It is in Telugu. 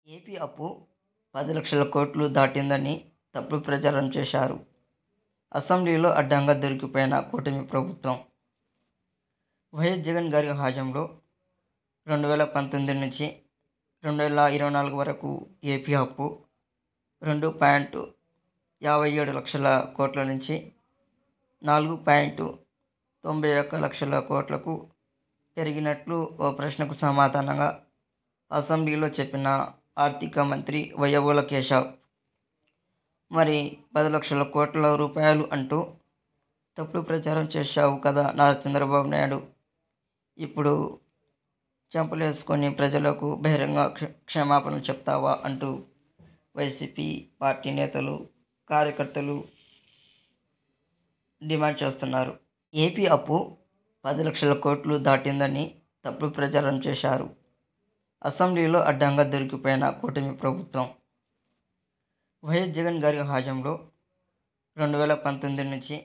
ఏపీ అప్పు 10,00,000 కోట్లు దాటిందని తప్పుడు ప్రచారం చేశారు. అసెంబ్లీలో అడ్డంగా దొరికిపోయిన కూటమి ప్రభుత్వం. వైఎస్ జగన్ గారి హయాంలో 2019 నుంచి 2024 వరకు ఏపీ అప్పు 2.57 లక్షల కోట్ల నుంచి 4.91 లక్షల కోట్లకు పెరిగినట్లు ఓ ప్రశ్నకు సమాధానంగా అసెంబ్లీలో చెప్పిన ఆర్థిక మంత్రి వయ్యవోల కేశవ్. మరి 10,00,000 కోట్ల రూపాయలు అంటూ తప్పుడు ప్రచారం చేశావు కదా నారా చంద్రబాబు నాయుడు. ఇప్పుడు చెంపలేసుకొని ప్రజలకు బహిరంగ క్షమాపణలు చెప్తావా అంటూ వైసీపీ పార్టీ నేతలు, కార్యకర్తలు డిమాండ్ చేస్తున్నారు. ఏపీ అప్పు 10,00,000 కోట్లు దాటిందని తప్పుడు ప్రచారం చేశారు. అసెంబ్లీలో అడ్డంగా దొరికిపోయిన కూటమి ప్రభుత్వం. వైఎస్ జగన్ గారి హయాంలో 2019 నుంచి